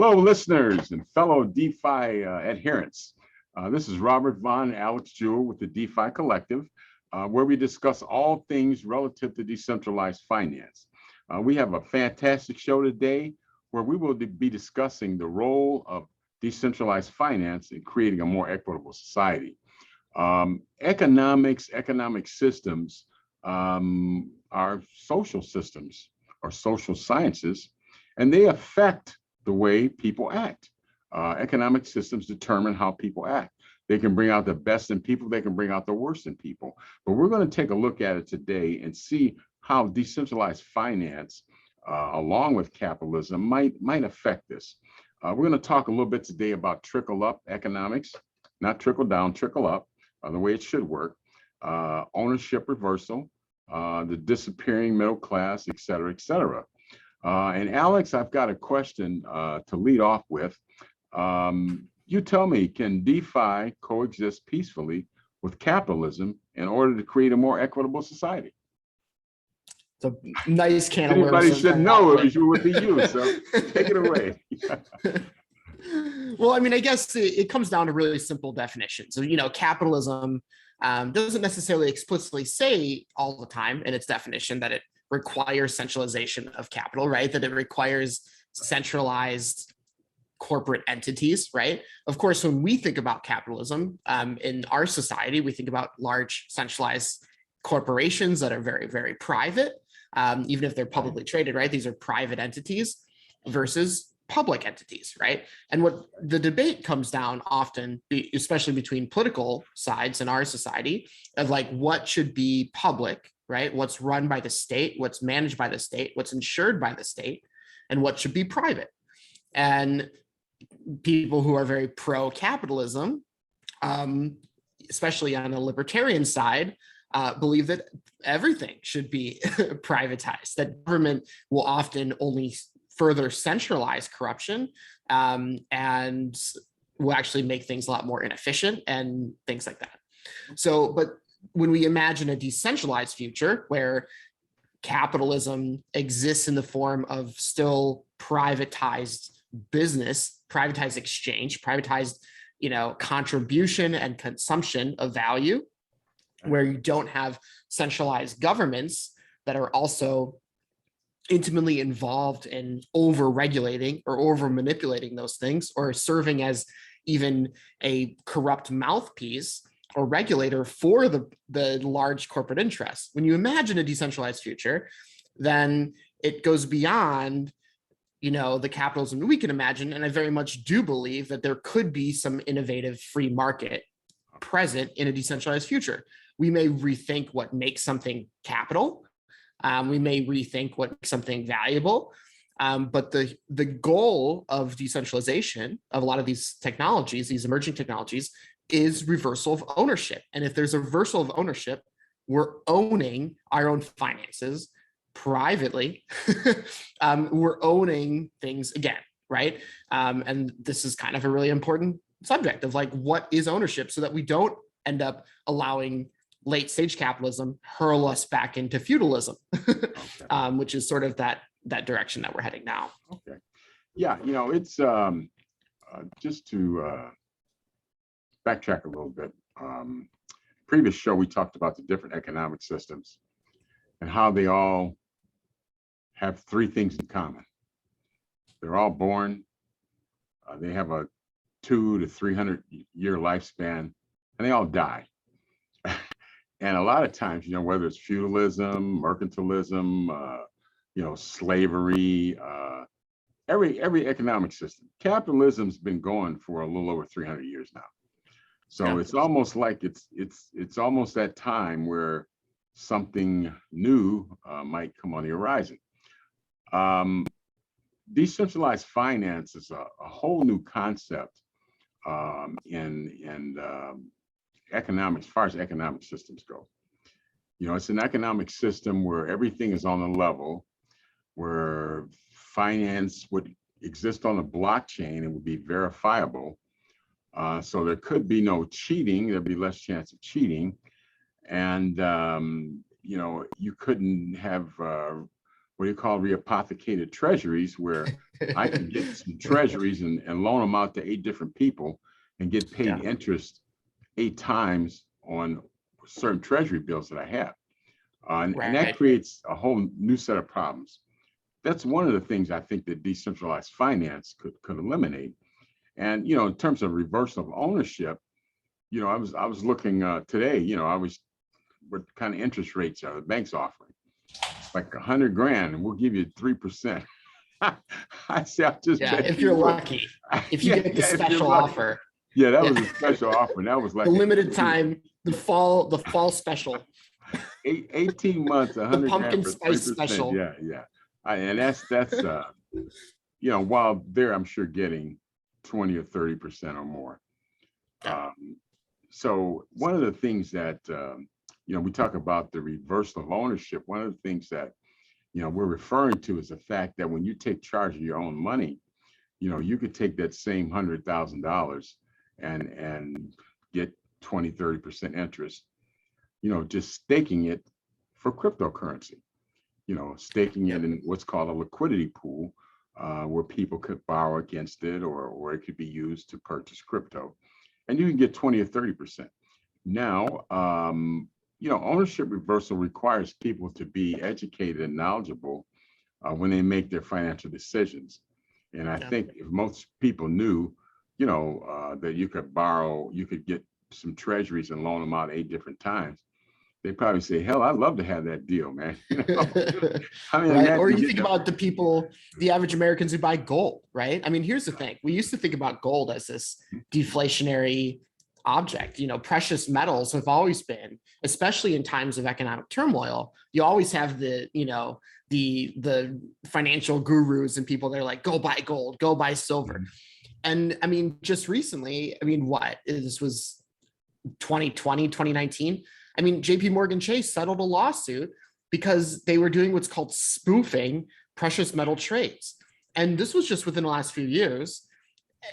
Hello, listeners and fellow DeFi adherents. This is Robert Von Alex Jewell with the DeFi Collective, where we discuss all things relative to decentralized finance. We have a fantastic show today where we will be discussing the role of decentralized finance in creating a more equitable society. Economic systems are social systems or social sciences, and they affect the way people act. Economic systems determine how people act. They can bring out the best in people, they can bring out the worst in people. But we're going to take a look at it today and see how decentralized finance, along with capitalism, might affect this. We're going to talk a little bit today about trickle-up economics, not trickle-down, trickle-up, the way it should work, ownership reversal, the disappearing middle class, et cetera, et cetera. And Alex, I've got a question to lead off with. You tell me, can DeFi coexist peacefully with capitalism in order to create a more equitable society? It's a nice can of worms. Anybody should know it would be you, so take it away. Well, I mean, I guess it comes down to really simple definitions. So, capitalism doesn't necessarily explicitly say all the time in its definition that it requires centralization of capital, right? That it requires centralized corporate entities, right? Of course, when we think about capitalism in our society, we think about large centralized corporations that are very, very private, even if they're publicly traded, right? These are private entities versus public entities, right? And what the debate comes down often, especially between political sides in our society, of like what should be public, right? What's run by the state, what's managed by the state, what's insured by the state, and what should be private. And people who are very pro-capitalism, especially on the libertarian side, believe that everything should be privatized, that government will often only further centralize corruption and will actually make things a lot more inefficient and things like that. So, but when we imagine a decentralized future where capitalism exists in the form of still privatized business, privatized exchange, privatized, contribution and consumption of value, where you don't have centralized governments that are also intimately involved in over-regulating or over-manipulating those things, or serving as even a corrupt mouthpiece or regulator for the large corporate interests. When you imagine a decentralized future, then it goes beyond, the capitalism we can imagine. And I very much do believe that there could be some innovative free market present in a decentralized future. We may rethink what makes something capital. We may rethink what makes something valuable. But the goal of decentralization of a lot of these technologies, these emerging technologies, is reversal of ownership. And if there's a reversal of ownership, we're owning our own finances privately. We're owning things again, right? And this is kind of a really important subject of like, what is ownership, so that we don't end up allowing late stage capitalism hurl us back into feudalism, okay. Which is sort of that direction that we're heading now. Okay. Yeah, it's just to backtrack a little bit. Previous show, we talked about the different economic systems and how they all have three things in common. They're all born, they have a 200 to 300 year lifespan, and they all die. And a lot of times, whether it's feudalism, mercantilism, slavery, every economic system, capitalism's been going for a little over 300 years now. So it's almost like it's almost that time where something new might come on the horizon. Decentralized finance is a whole new concept in economics, as far as economic systems go. It's an economic system where everything is on a level, where finance would exist on a blockchain and would be verifiable. So there could be no cheating, there'd be less chance of cheating. And, you couldn't have what you call reapothecated treasuries, where I can get some treasuries and loan them out to 8 different people and get paid interest 8 times on certain treasury bills that I have. And that creates a whole new set of problems. That's one of the things I think that decentralized finance could eliminate. And, you know, in terms of reversal of ownership, you know, I was looking today, you know, what kind of interest rates are the banks offering? It's like 100 grand and we'll give you 3%. I say, I'll just if you're lucky, if you get the special offer. Yeah, that was a special offer. That was like the limited time, the fall special. 18 months, 100 the pumpkin grand spice special. Yeah. And that's you know, while they're, I'm sure, getting 20 or 30% or more. So one of the things that you know, we talk about the reversal of ownership. One of the things that, you know, we're referring to is the fact that when you take charge of your own money, you know, you could take that same $100,000 and get 20, 30% interest, you know, just staking it for cryptocurrency, you know, staking it in what's called a liquidity pool, where people could borrow against it, or it could be used to purchase crypto, and you can get 20 or 30%. Now, you know, ownership reversal requires people to be educated and knowledgeable when they make their financial decisions. And I think if most people knew, you know, that you could get some treasuries and loan them out 8 different times, they probably say, hell, I'd love to have that deal, man. You know? I mean, right? Or you think about the people, the average Americans who buy gold, right? I mean, here's the thing. We used to think about gold as this deflationary object. You know, precious metals have always been, especially in times of economic turmoil, you always have the, you know, the financial gurus and people that are like, go buy gold, go buy silver. And I mean, just recently, I mean, this was 2020, 2019. I mean, JP Morgan Chase settled a lawsuit because they were doing what's called spoofing precious metal trades. And this was just within the last few years.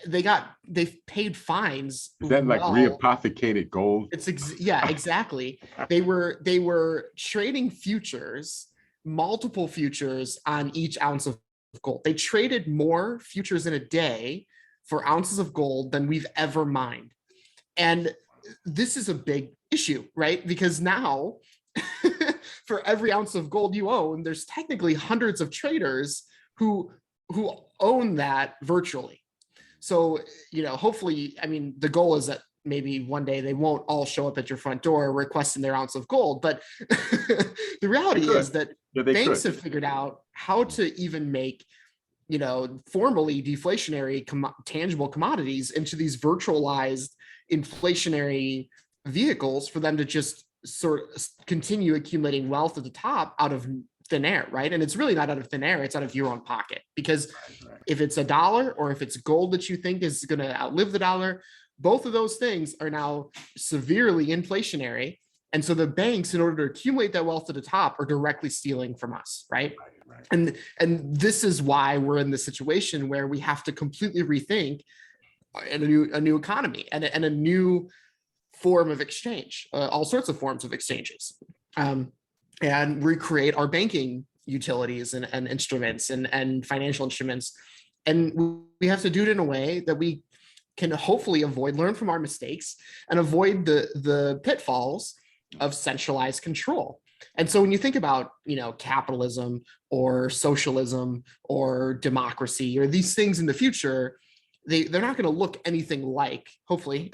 They've paid fines. Is that like reapothecated gold? Yeah, exactly. They were trading futures, multiple futures on each ounce of gold. They traded more futures in a day for ounces of gold than we've ever mined. And this is a big issue, right? Because now for every ounce of gold you own, there's technically hundreds of traders who own that virtually. So, you know, hopefully, I mean, the goal is that maybe one day they won't all show up at your front door requesting their ounce of gold. But the reality is that banks have figured out how to even make, you know, formally deflationary tangible commodities into these virtualized inflationary vehicles for them to just sort of continue accumulating wealth at the top out of thin air, right? And it's really not out of thin air, it's out of your own pocket. Because if it's $1 or if it's gold that you think is going to outlive the dollar, both of those things are now severely inflationary. And so the banks, in order to accumulate that wealth at the top, are directly stealing from us, right? And this is why we're in the situation where we have to completely rethink a new economy and a new form of exchange, all sorts of forms of exchanges, and recreate our banking utilities and instruments and financial instruments. And we have to do it in a way that we can hopefully learn from our mistakes and avoid the pitfalls of centralized control. And so when you think about, you know, capitalism or socialism or democracy or these things in the future, they're not going to look anything like, hopefully,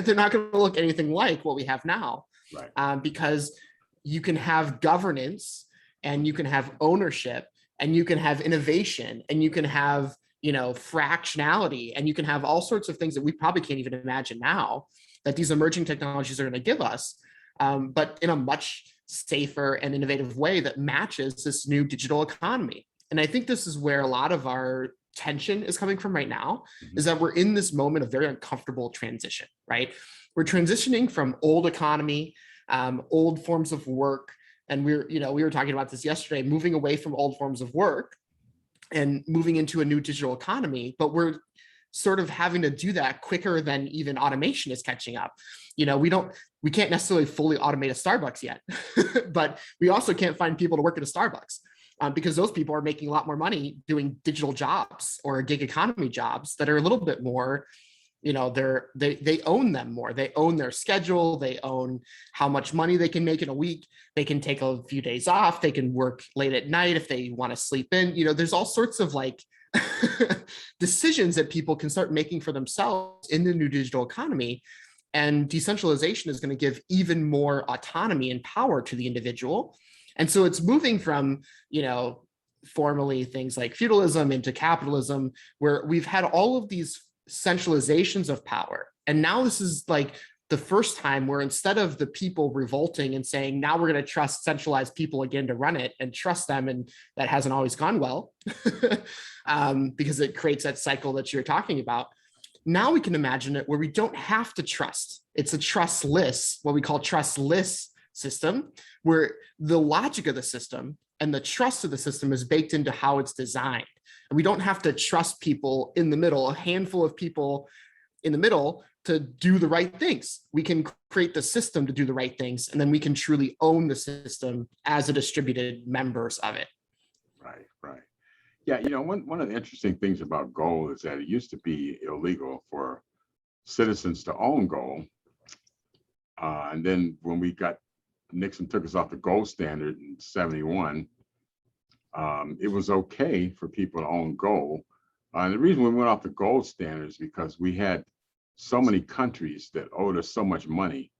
they're not going to look anything like what we have now, right? Because you can have governance and you can have ownership and you can have innovation and you can have, you know, fractionality and you can have all sorts of things that we probably can't even imagine now that these emerging technologies are going to give us, but in a much safer and innovative way that matches this new digital economy. And I think this is where a lot of our tension is coming from right now, is that we're in this moment of very uncomfortable transition, right? We're transitioning from old economy, old forms of work. And we were talking about this yesterday, moving away from old forms of work and moving into a new digital economy, but we're sort of having to do that quicker than even automation is catching up. You know, we can't necessarily fully automate a Starbucks yet, but we also can't find people to work at a Starbucks. because those people are making a lot more money doing digital jobs or gig economy jobs that are a little bit more, they own them more. They own their schedule. They own how much money they can make in a week. They can take a few days off. They can work late at night if they want to sleep in. There's all sorts of like decisions that people can start making for themselves in the new digital economy. And decentralization is going to give even more autonomy and power to the individual. And so it's moving from, formally things like feudalism into capitalism, where we've had all of these centralizations of power. And now this is like the first time where instead of the people revolting and saying, now we're going to trust centralized people again to run it and trust them, and that hasn't always gone well because it creates that cycle that you're talking about. Now we can imagine it where we don't have to trust. It's a trustless, what we call trustless system, where the logic of the system and the trust of the system is baked into how it's designed. And we don't have to trust people in the middle, a handful of people in the middle to do the right things. We can create the system to do the right things, and then we can truly own the system as a distributed members of it. Right, right. Yeah, one of the interesting things about gold is that it used to be illegal for citizens to own gold. And then when Nixon took us off the gold standard in 71, it was okay for people to own gold. And the reason we went off the gold standard is because we had so many countries that owed us so much money.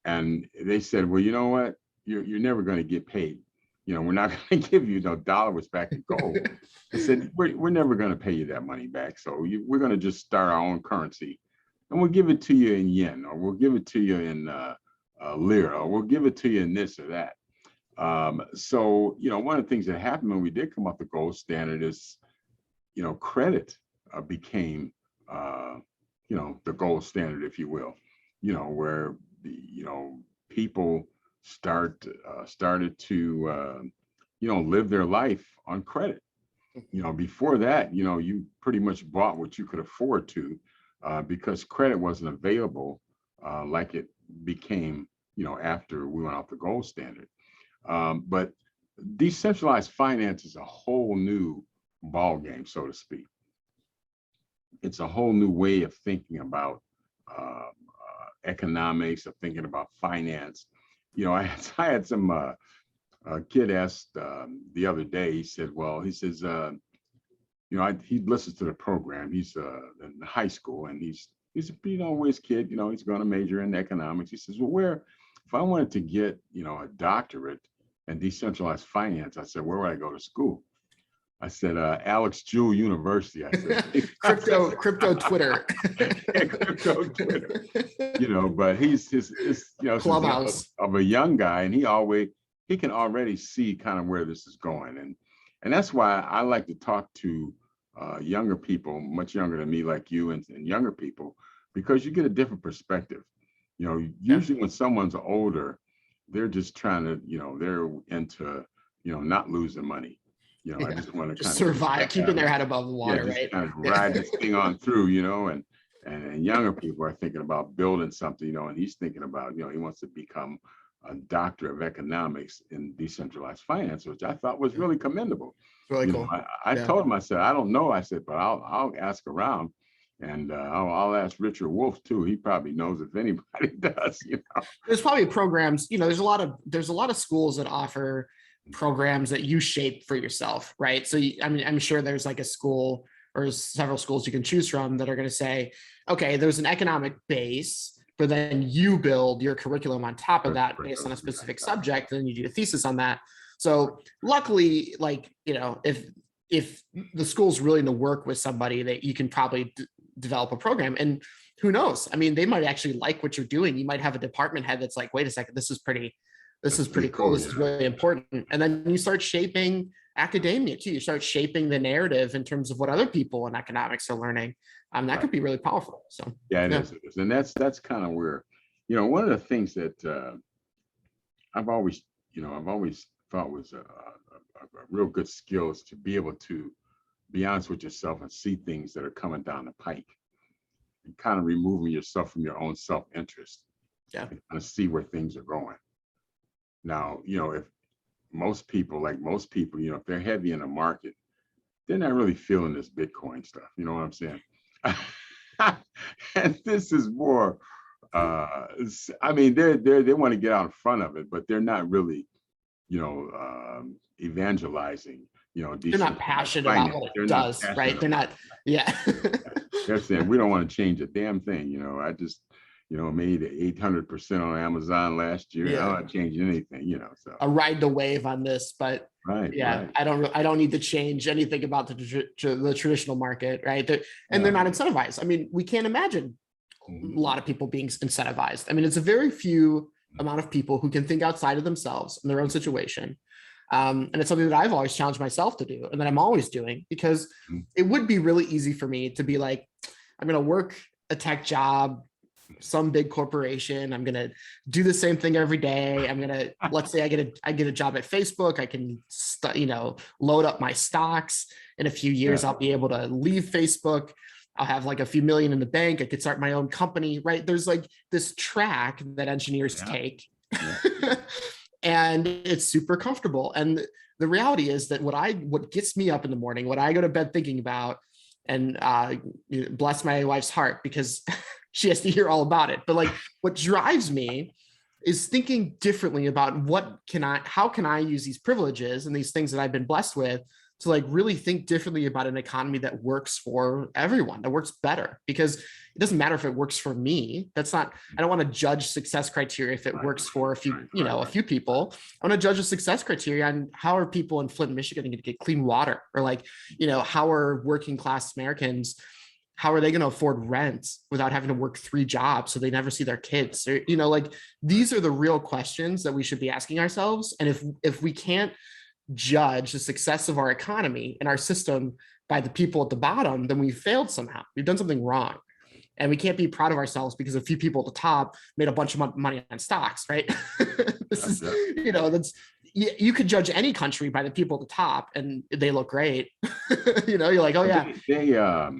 And they said, well, you know what? You're never going to get paid. We're not going to give you dollars back in gold. They said, we're never going to pay you that money back. So we're going to just start our own currency. And we'll give it to you in yen, or we'll give it to you in lira, or we'll give it to you in this or that. So, one of the things that happened when we did come off the gold standard is, credit became, the gold standard, if you will, where, people started to, live their life on credit. Before that, you pretty much bought what you could afford to, because credit wasn't available like it became, after we went off the gold standard. But decentralized finance is a whole new ball game, so to speak. It's a whole new way of thinking about economics, of thinking about finance. I had some kid asked the other day. He said, he listens to the program. He's in high school, and he's a whiz kid. He's going to major in economics. He says, well, if I wanted to get a doctorate in decentralized finance, I said, where would I go to school? I said, Alex Jewell University. I said, crypto Twitter. Yeah, crypto Twitter. But he's Clubhouse of a young guy, and he can already see kind of where this is going. And that's why I like to talk to younger people, much younger than me, like you, and younger people, because you get a different perspective. Usually when someone's older, they're just trying to, they're into, not losing money. I just want to kind survive, keeping their head above the water, just right? kind of ride this thing on through, and younger people are thinking about building something, and he's thinking about, he wants to become a doctor of economics in decentralized finance, which I thought was really commendable. Really cool. I told him, I said, I don't know. I said, but I'll ask around, and I'll ask Richard Wolf too. He probably knows if anybody does. There's probably programs. There's a lot of schools that offer programs that you shape for yourself, right? So I'm sure there's like a school or several schools you can choose from that are going to say, okay, there's an economic base, but then you build your curriculum on top of that based on a specific subject, and then you do a thesis on that. So luckily, if the school's willing to work with somebody, that you can probably develop a program. And who knows? They might actually like what you're doing. You might have a department head that's like, wait a second, this is pretty cool. This is really important. And then you start shaping academia too. You start shaping the narrative in terms of what other people in economics are learning. That could be really powerful. So it is. And that's kind of where, one of the things that I've always thought was a real good skill is to be able to be honest with yourself and see things that are coming down the pike, and kind of removing yourself from your own self-interest. Yeah. And kind of see where things are going. Now, if most people, if they're heavy in the market, they're not really feeling this Bitcoin stuff. You know what I'm saying? And this is more, I mean, they want to get out in front of it, but they're not really, evangelizing, They're not passionate about what it does, right? They're not, yeah. They're saying we don't want to change a damn thing. I just, made 800% on Amazon last year. Yeah. I'm not changing anything, so. I ride the wave on this, but right. I don't need to change anything about the traditional market, right? They're not incentivized. I mean, we can't imagine a lot of people being incentivized. I mean, it's a very few amount of people who can think outside of themselves in their own situation. And it's something that I've always challenged myself to do and that I'm always doing, because it would be really easy for me to be like, I'm going to work a tech job, some big corporation. I'm going to do the same thing every day. I'm going to, let's say I get a job at Facebook. I can, load up my stocks. In a few years, I'll be able to leave Facebook. I'll have like a few million in the bank. I could start my own company, right? There's like this track that engineers take. And it's super comfortable. And the reality is that what gets me up in the morning, what I go to bed thinking about, and bless my wife's heart because she has to hear all about it. But like what drives me is thinking differently about how can I use these privileges and these things that I've been blessed with to like really think differently about an economy that works for everyone, that works better, because it doesn't matter if it works for me. I don't want to judge success criteria if it works for a few people. I want to judge the success criteria on how are people in Flint, Michigan going to get clean water, or like, how are working class Americans, how are they going to afford rent without having to work 3 jobs so they never see their kids? Or, like these are the real questions that we should be asking ourselves. And if we can't judge the success of our economy and our system by the people at the bottom, then we failed somehow. We've done something wrong. And we can't be proud of ourselves because a few people at the top made a bunch of money on stocks, right? You could judge any country by the people at the top and they look great. You're like, oh yeah.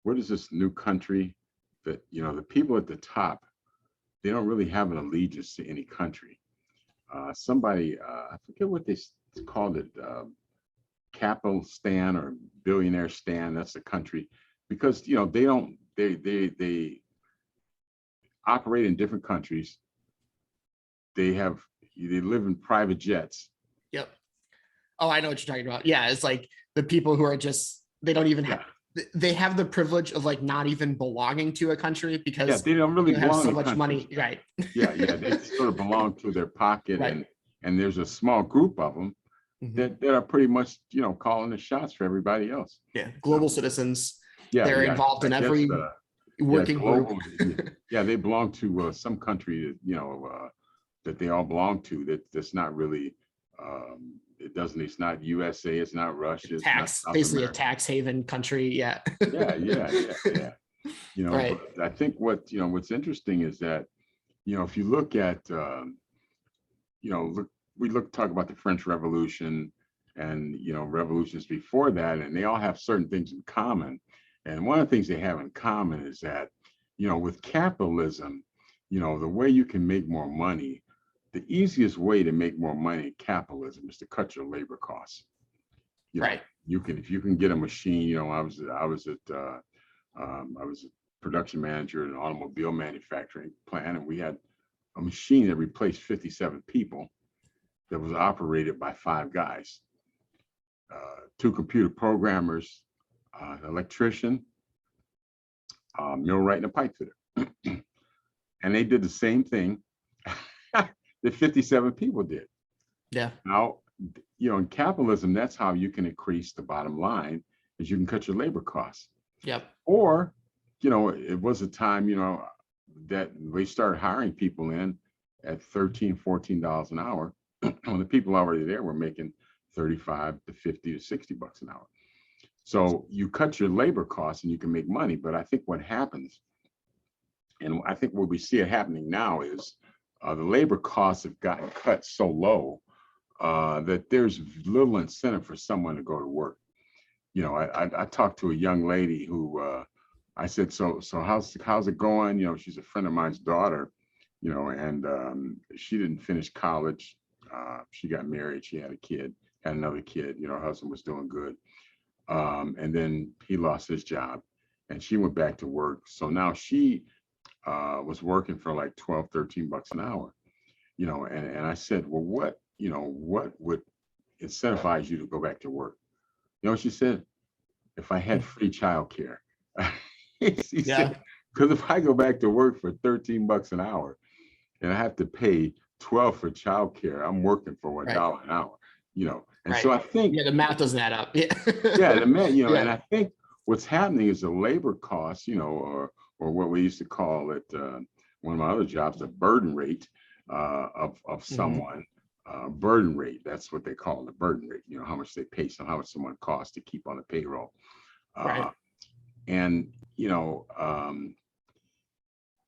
What is this new country that, the people at the top, they don't really have an allegiance to any country. Somebody, I forget what they called it, Capital Stan or Billionaire Stan, that's the country, because, they operate in different countries. They live in private jets. Yep. Oh, I know what you're talking about. Yeah. It's like the people who are they don't even have, they have the privilege of like not even belonging to a country because they don't really have so much money. Right. They sort of belong to their pocket. Right. And there's a small group of them that are pretty much, calling the shots for everybody else. Yeah. Global citizens. They're involved in every working global, group. They belong to some country that, that they all belong to, that's not really, it's not USA, it's not Russia. It's basically America. A tax haven country. Yeah. Yeah. Right. But I think what's interesting is that, if you look at, talk about the French Revolution and, revolutions before that, and they all have certain things in common. And one of the things they have in common is that, with capitalism, the way you can make more money, the easiest way to make more money in capitalism is to cut your labor costs. Right. If you can get a machine, I was a production manager in an automobile manufacturing plant, and we had a machine that replaced 57 people that was operated by 5 guys, 2 computer programmers, an electrician, millwright, and a pipe fitter. And they did the same thing that 57 people did. Yeah. Now, in capitalism, that's how you can increase the bottom line, is you can cut your labor costs. Yep. Or, it was a time, that we started hiring people in at $13, $14 an hour. When the people already there were making 35 to 50 to 60 bucks an hour. So you cut your labor costs and you can make money. But I think what happens, and I think what we see it happening now, is the labor costs have gotten cut so low that there's little incentive for someone to go to work. I talked to a young lady who I said, so how's it going? She's a friend of mine's daughter, and she didn't finish college. She got married. She had a kid, had another kid. Her husband was doing good. And then he lost his job and she went back to work. So now she was working for like 12, 13 bucks an hour, and I said, well, what would incentivize you to go back to work? She said, if I had free childcare. She Yeah. said, because if I go back to work for 13 bucks an hour and I have to pay 12 for childcare, I'm working for $1 Right. an hour, And Right. so I think, Yeah, the math doesn't add up. Yeah. yeah, the man, Yeah. and I think what's happening is the labor costs, or what we used to call it, one of my other jobs, the burden rate of someone. Burden rate, that's what they call the burden rate, how much they pay, so how much someone costs to keep on the payroll. Right. And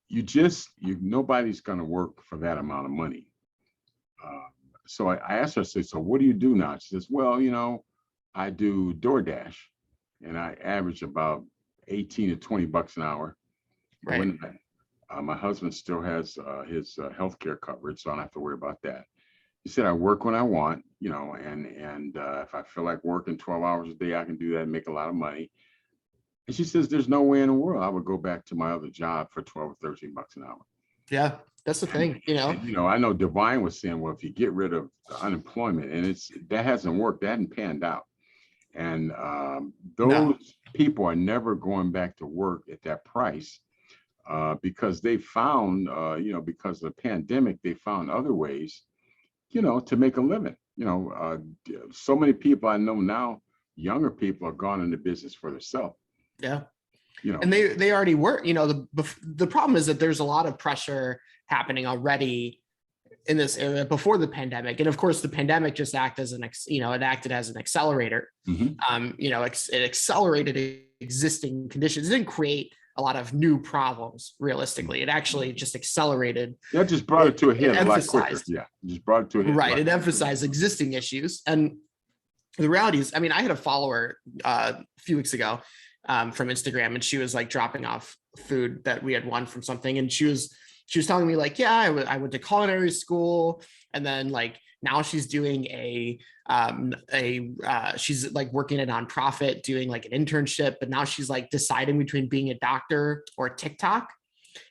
nobody's going to work for that amount of money. So I asked her, I said, so what do you do now? She says, well, I do DoorDash and I average about 18 to 20 bucks an hour. Right. When my husband still has his healthcare coverage, so I don't have to worry about that. He said, I work when I want, and if I feel like working 12 hours a day, I can do that and make a lot of money. And she says, there's no way in the world I would go back to my other job for 12 or 13 bucks an hour. Yeah, that's the thing, I know Divine was saying, well, if you get rid of the unemployment, and that hasn't worked, that hasn't panned out. And those people are never going back to work at that price because they found, because of the pandemic, they found other ways, to make a living. So many people I know now, younger people are gone into business for themselves. Yeah. And they already were, the problem is that there's a lot of pressure happening already in this area before the pandemic. And of course, the pandemic just acted as it acted as an accelerator. It accelerated existing conditions. It didn't create a lot of new problems, realistically. It actually just accelerated. Yeah, just brought it to a head a lot quicker. Yeah, just brought it to a head. Right. It emphasized existing issues. And the reality is, I had a follower a few weeks ago from Instagram, and she was like dropping off food that we had won from something. And she was telling me like, yeah, I went to culinary school. And then like, now she's doing she's like working at a nonprofit doing like an internship, but now she's like deciding between being a doctor or TikTok.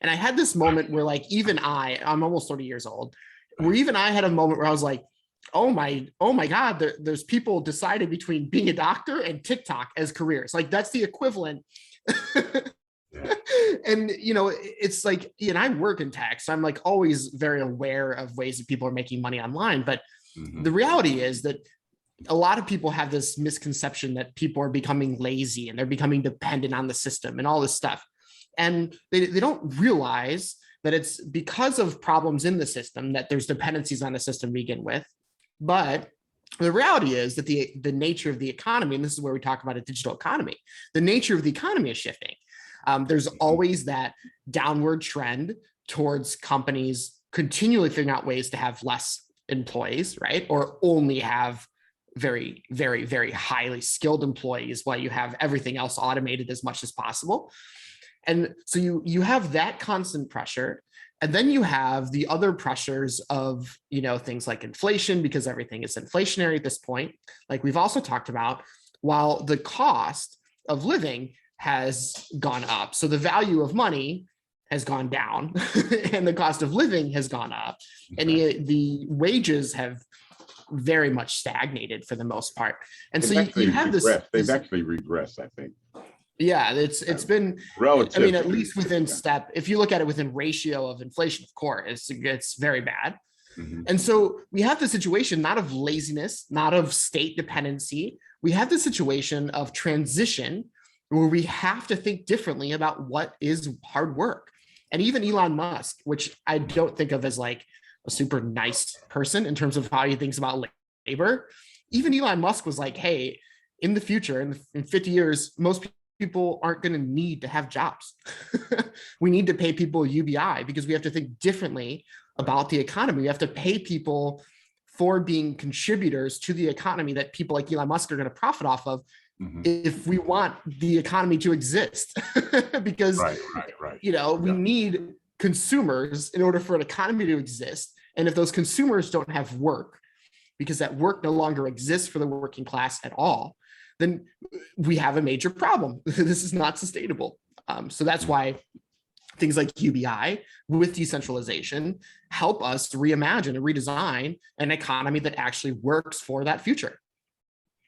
And I had this moment where like, even I'm almost 30 years old, where even I had a moment where I was like, oh my God, there's people deciding between being a doctor and TikTok as careers. Like that's the equivalent. And, it's like, and I work in tech, so I'm like always very aware of ways that people are making money online. But the reality is that a lot of people have this misconception that people are becoming lazy and they're becoming dependent on the system and all this stuff. And they don't realize that it's because of problems in the system that there's dependencies on the system to begin with. But the reality is that the nature of the economy, and this is where we talk about a digital economy, the nature of the economy is shifting. There's always that downward trend towards companies continually figuring out ways to have less employees, right? Or only have very, very, very highly skilled employees while you have everything else automated as much as possible. And so you have that constant pressure. And then you have the other pressures of, things like inflation, because everything is inflationary at this point. Like we've also talked about, while the cost of living has gone up. So the value of money has gone down and the cost of living has gone up. And the wages have very much stagnated for the most part. And so you have they've actually regressed, I think. Yeah, it's been relative. At least within step. If you look at it within ratio of inflation, of course, it's very bad. And so we have the situation not of laziness, not of state dependency. We have the situation of transition where we have to think differently about what is hard work. And even Elon Musk, which I don't think of as like a super nice person in terms of how he thinks about labor, even Elon Musk was like, hey, in the future, in 50 years, most people aren't going to need to have jobs. We need to pay people UBI because we have to think differently about the economy. We have to pay people for being contributors to the economy that people like Elon Musk are going to profit off of if we want the economy to exist. Because, we need consumers in order for an economy to exist. And if those consumers don't have work, because that work no longer exists for the working class at all, then we have a major problem. This is not sustainable. So that's why things like UBI with decentralization help us reimagine and redesign an economy that actually works for that future.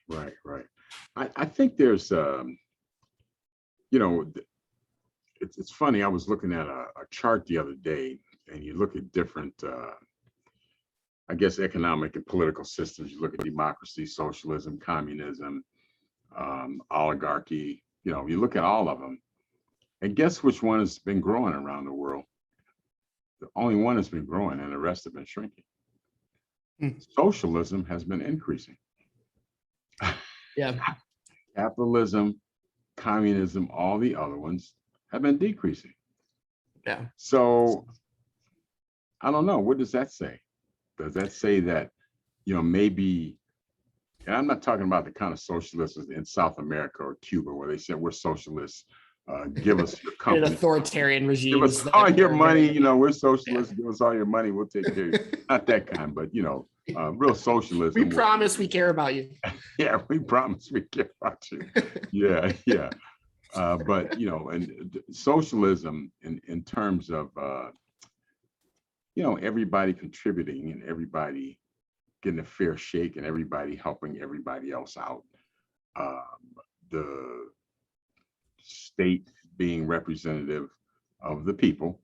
Right, right. I think there's, you know, it's funny. I was looking at a chart the other day, and you look at different, I guess, economic and political systems. You look at democracy, socialism, communism, oligarchy. You know, you look at all of them, and guess which one has been growing around the world? The only one that's been growing, and the rest have been shrinking. Socialism has been increasing. Yeah. Capitalism, communism, all the other ones have been decreasing. Yeah. So I don't know. What does that say? Does that say that, you know, maybe, and I'm not talking about the kind of socialists in South America or Cuba where they said we're socialists, give us your company. Authoritarian regimes. Give us all your money, you know, we're socialists, give us all your money, we'll take care of you. Not that kind, but, you know, real socialism. We promise we care about you. Yeah, we promise we care about you. Yeah, yeah. But, you know, and socialism in terms of, you know, everybody contributing and everybody getting a fair shake and everybody helping everybody else out. The state being representative of the people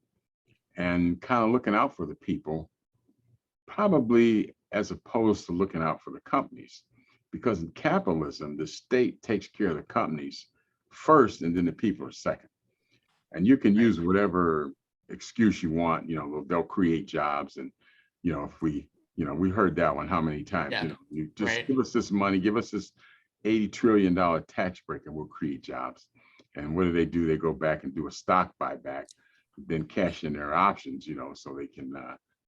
and kind of looking out for the people, probably as opposed to looking out for the companies. Because in capitalism, the state takes care of the companies first and then the people are second. And you can use whatever excuse you want, you know, they'll create jobs. And, you know, if we, you know, we heard that one how many times, you know, you just give us this money, give us this $80 trillion tax break and we'll create jobs. And what do? They go back and do a stock buyback, then cash in their options, you know, so they can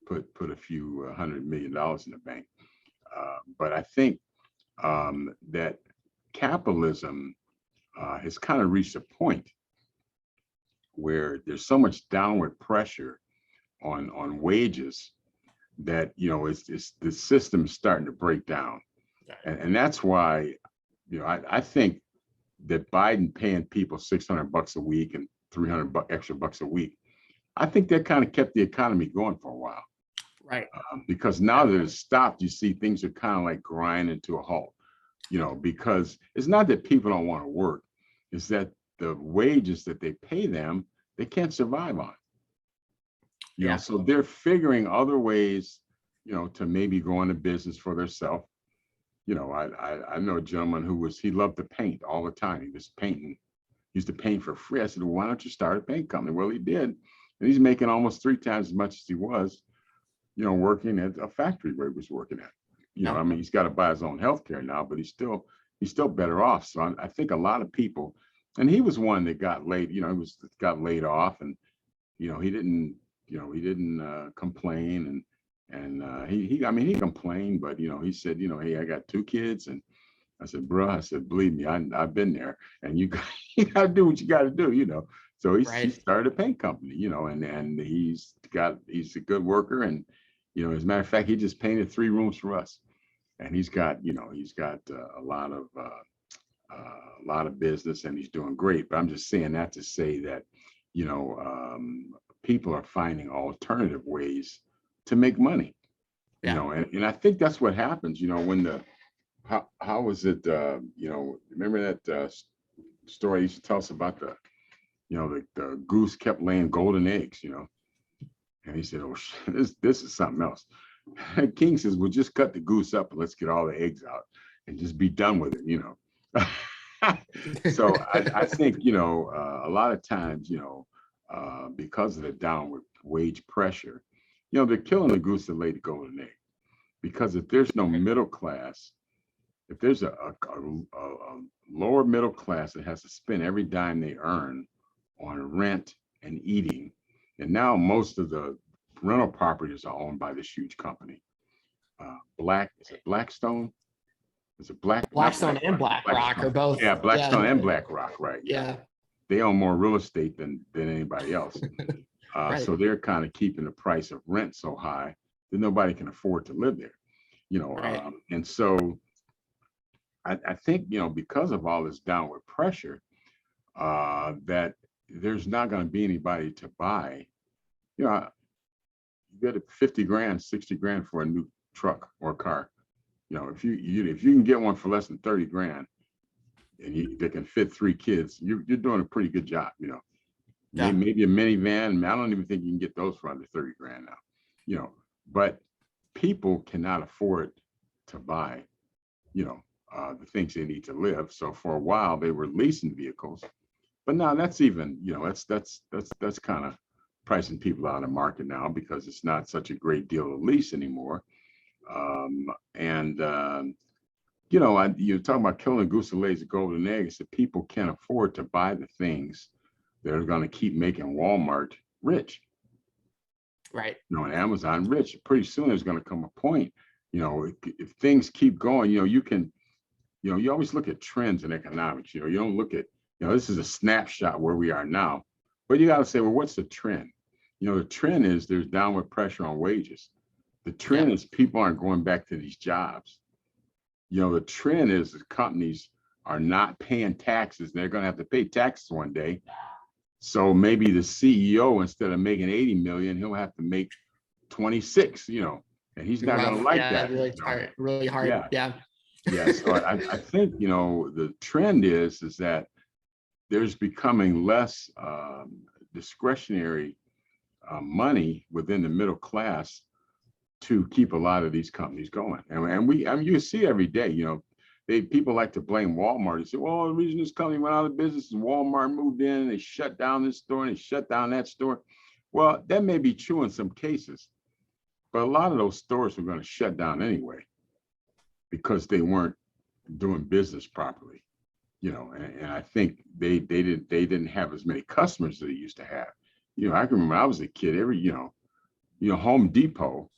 put a few $100 million in the bank. But I think that capitalism has kind of reached a point where there's so much downward pressure on wages that, you know, it's the system is starting to break down. And that's why, you know, I think that Biden paying people $600 a week and 300 extra bucks a week, I think that kind of kept the economy going for a while. Right. Because now that it's stopped, you see things are kind of like grinding to a halt, you know, because it's not that people don't want to work, it's that the wages that they pay them, they can't survive on. You know, so they're figuring other ways, you know, to maybe go into business for themselves. You know, I know a gentleman he loved to paint all the time. He was painting, he used to paint for free. I said, well, why don't you start a paint company? Well, he did. And he's making almost 3 times as much as he was, you know, working at a factory where he was working at. You know, I mean, he's got to buy his own healthcare now, but he's still better off. So I think a lot of people, and he was one that got laid, you know, got laid off, and, you know, he didn't complain, and he complained, but, you know, he said, you know, hey, I got 2 kids, and I said, bro, I said, believe me, I've been there, and you got to do what you got to do, you know. So he started a paint company, you know, and he's a good worker, and, you know, as a matter of fact, he just painted 3 rooms for us, and he's got a lot of business, and he's doing great. But I'm just saying that to say that, you know, people are finding alternative ways to make money, you know, and I think that's what happens, you know, when how was it, you know, remember that story you used to tell us about the goose kept laying golden eggs, you know, and he said, oh, this is something else. King says, well, just cut the goose up and let's get all the eggs out and just be done with it, you know. So I think, you know, a lot of times, you know, because of the downward wage pressure, you know, they're killing the goose that laid the golden egg. Because if there's no middle class, if there's a lower middle class that has to spend every dime they earn on rent and eating, and now most of the rental properties are owned by this huge company. Blackstone? Is it Blackstone and BlackRock are both. Yeah, Blackstone and BlackRock, right? Yeah. They own more real estate than anybody else. So they're kind of keeping the price of rent so high then nobody can afford to live there, Right. and so I think, because of all this downward pressure, that there's not going to be anybody to buy. You get 50 grand, 60 grand for a new truck or car. If you can get one for less than 30 grand and they can fit 3 kids, you're doing a pretty good job. Yeah. Maybe a minivan. I don't even think you can get those for under 30 grand now. But people cannot afford to buy, the things they need to live. So for a while they were leasing vehicles, but now that's even, that's kind of pricing people out of the market now, because it's not such a great deal to lease anymore. And you're talking about killing a goose that lays a golden egg. It's that people can't afford to buy the things that are going to keep making Walmart rich, Right. and Amazon rich. Pretty soon there's going to come a point, if things keep going, you can, you always look at trends in economics. You don't look at, this is a snapshot where we are now, but you got to say, well, what's the trend? The trend is there's downward pressure on wages. The trend is people aren't going back to these jobs. The trend is the companies are not paying taxes. They're going to have to pay taxes one day. So maybe the CEO, instead of making 80 million, he'll have to make 26, and he's not going to like that. Really hard, really hard. Yeah. Yeah. So I think, the trend is that there's becoming less discretionary money within the middle class to keep a lot of these companies going. And you see every day, people like to blame Walmart. They say, well, the reason this company went out of business is Walmart moved in and they shut down this store and they shut down that store. Well, that may be true in some cases, but a lot of those stores were going to shut down anyway because they weren't doing business properly, and I think they didn't have as many customers as they used to have. I can remember when I was a kid, every, Home Depot,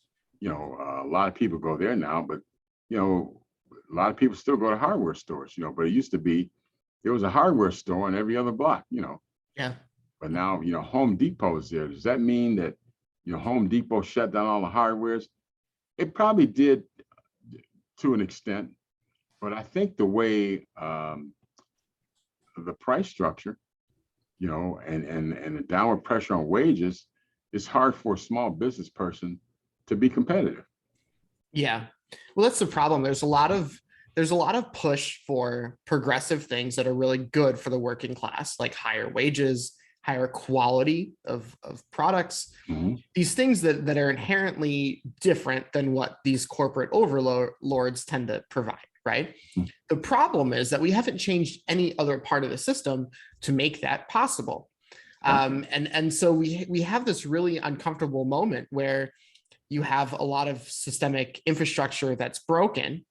a lot of people go there now, but, a lot of people still go to hardware stores, but it used to be, there was a hardware store on every other block, Yeah. but now, Home Depot is there. Does that mean that, Home Depot shut down all the hardwares? It probably did to an extent, but I think the way the price structure, and the downward pressure on wages, it's hard for a small business person to be competitive. Yeah. Well, that's the problem. There's a lot of push for progressive things that are really good for the working class, like higher wages, higher quality of products, these things that are inherently different than what these corporate overlords tend to provide, right? The problem is that we haven't changed any other part of the system to make that possible. And so we have this really uncomfortable moment where you have a lot of systemic infrastructure that's broken,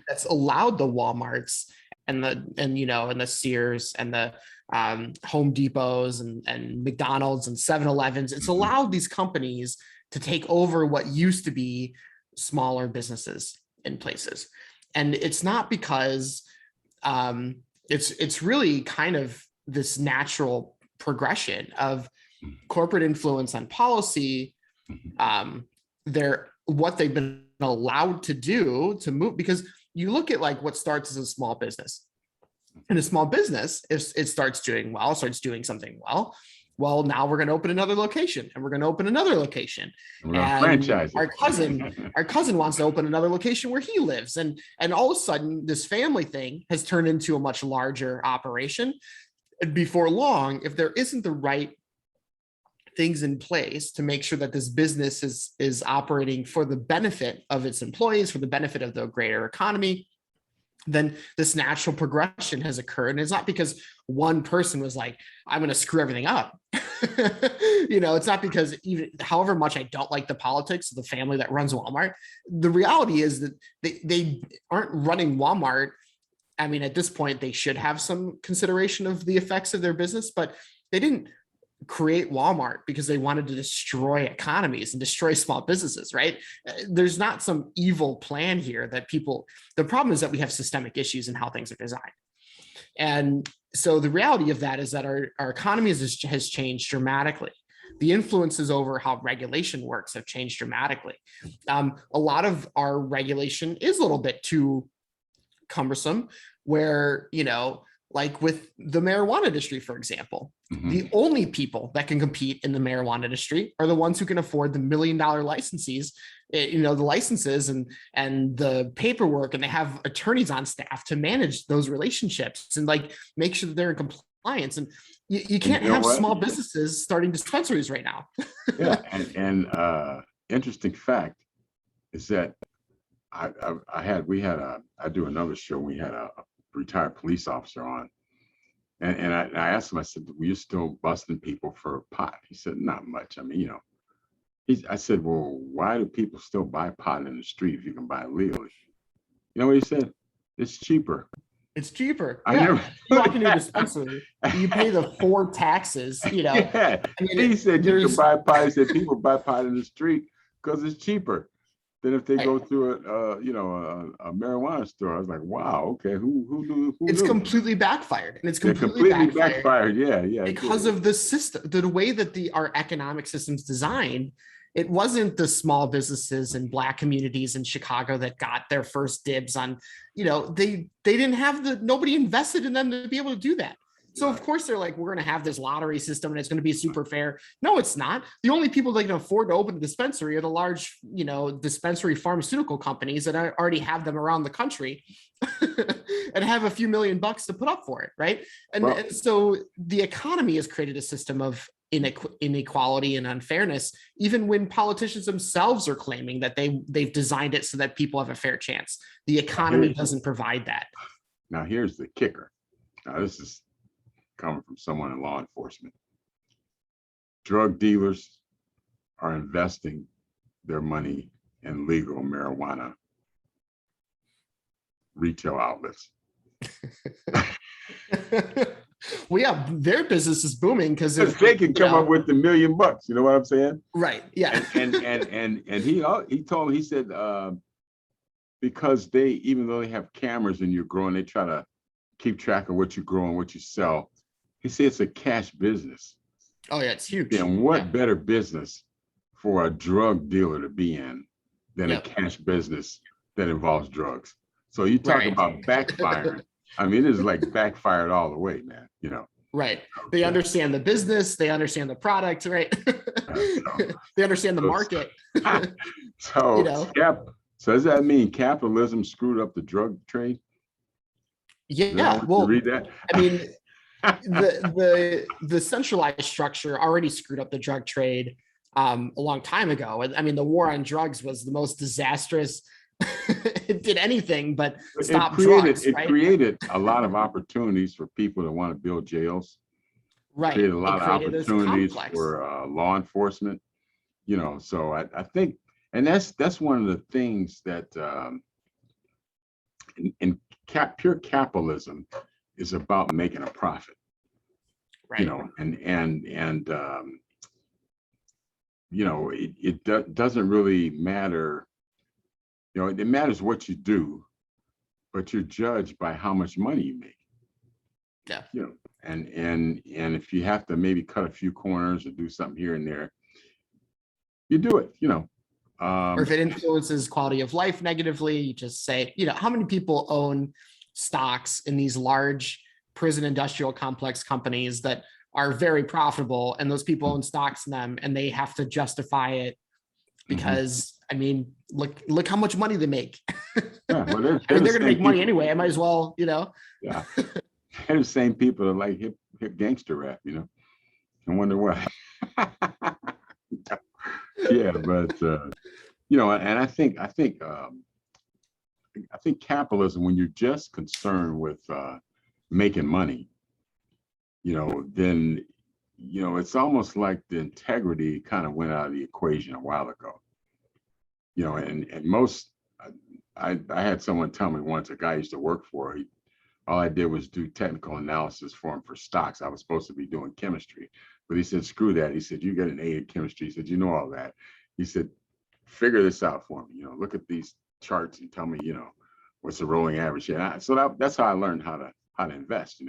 that's allowed the Walmarts and the Sears and the Home Depots and McDonald's and 7-Elevens. It's allowed these companies to take over what used to be smaller businesses in places. And it's not because it's really kind of this natural progression of corporate influence on policy. What they've been allowed to do to move, because you look at like what starts as a small business. In a small business, if it starts doing well, starts doing something well, now we're going to open another location and we're going to open another location. We're going to franchise it. Our cousin wants to open another location where he lives. And all of a sudden this family thing has turned into a much larger operation. And before long, if there isn't the right things in place to make sure that this business is operating for the benefit of its employees, for the benefit of the greater economy, then this natural progression has occurred. And it's not because one person was like, I'm going to screw everything up. It's not because even however much I don't like the politics of the family that runs Walmart, the reality is that they aren't running Walmart. I mean, at this point, they should have some consideration of the effects of their business, but they didn't create Walmart because they wanted to destroy economies and destroy small businesses, right? There's not some evil plan here the problem is that we have systemic issues in how things are designed. And so the reality of that is that our economy has changed dramatically. the influences over how regulation works have changed dramatically. A lot of our regulation is a little bit too cumbersome, where, like with the marijuana industry, for example, the only people that can compete in the marijuana industry are the ones who can afford the $1 million licenses, the licenses and the paperwork, and they have attorneys on staff to manage those relationships and like make sure that they're in compliance. And you can't have small businesses starting dispensaries right now. Yeah, and interesting fact is that I do another show. We had a retired police officer on, and I asked him. I said, "Were you still busting people for pot?" He said, "Not much. I mean, I said, "Well, why do people still buy pot in the street if you can buy it legally?" You know what he said? It's cheaper. It's cheaper. I never. You walk into a dispensary, you pay the 4 taxes. Yeah. I mean, he said you can buy pot. He said people buy pot in the street because it's cheaper than if they go through a marijuana store. I was like, wow, okay, who knew? It's completely backfired, and it's completely backfired. Yeah, because of the system, the way that our economic system's designed. It wasn't the small businesses and Black communities in Chicago that got their first dibs on, they didn't have nobody invested in them to be able to do that. So of course they're like, we're going to have this lottery system and it's going to be super fair. No, it's not. The only people that can afford to open a dispensary are the large, dispensary pharmaceutical companies that already have them around the country and have a few $1 million to put up for it, right? And so the economy has created a system of inequality and unfairness, even when politicians themselves are claiming that they've designed it so that people have a fair chance. The economy doesn't provide that. Now here's the kicker. Now this is coming from someone in law enforcement. Drug dealers are investing their money in legal marijuana retail outlets. Well, yeah, their business is booming because they can come up with the $1 million. You know what I'm saying? Right. Yeah. And he told me, he said, because even though they have cameras and you're growing, they try to keep track of what you grow and what you sell. He said it's a cash business. Oh yeah, it's huge. And what better business for a drug dealer to be in than a cash business that involves drugs? So you talk about backfiring. I mean, it is like backfired all the way, man. Right. They understand the business. They understand the product. Right. They understand the market. So does that mean capitalism screwed up the drug trade? Yeah. Well, read that. I mean, the centralized structure already screwed up the drug trade a long time ago. I mean, the war on drugs was the most disastrous. It did anything but stop drugs. It created a lot of opportunities for people that want to build jails. Right. Created a lot of opportunities for law enforcement. So I think, and that's one of the things that in pure capitalism is about making a profit. Right. It doesn't really matter. It matters what you do, but you're judged by how much money you make. Yeah. And if you have to maybe cut a few corners or do something here and there, you do it. Or if it influences quality of life negatively, you just say, how many people own stocks in these large prison industrial complex companies that are very profitable, and those people own stocks in them and they have to justify it because I mean, look how much money they make. Yeah, well, they're going to make money anyway. I might as well, Yeah, they're the same people that like hip gangster rap. I wonder why. Yeah, but and I think capitalism, when you're just concerned with making money, then it's almost like the integrity kind of went out of the equation a while ago. And most, I had someone tell me once, a guy I used to work for, all I did was do technical analysis for him for stocks. I was supposed to be doing chemistry, but he said, screw that. He said, you got an A in chemistry. He said, you know all that. He said, figure this out for me. Look at these charts and tell me, what's the rolling average. Yeah. So that's how I learned how to invest,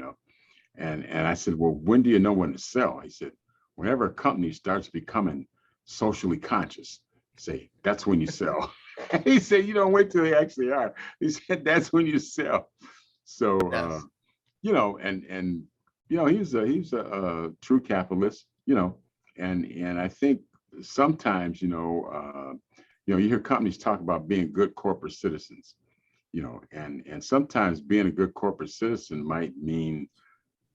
And I said, well, when do you know when to sell? He said, whenever a company starts becoming socially conscious, say that's when you sell. He said, you don't wait till they actually are. He said that's when you sell. So Yes. and he's a true capitalist, and I think sometimes you hear companies talk about being good corporate citizens, and sometimes being a good corporate citizen might mean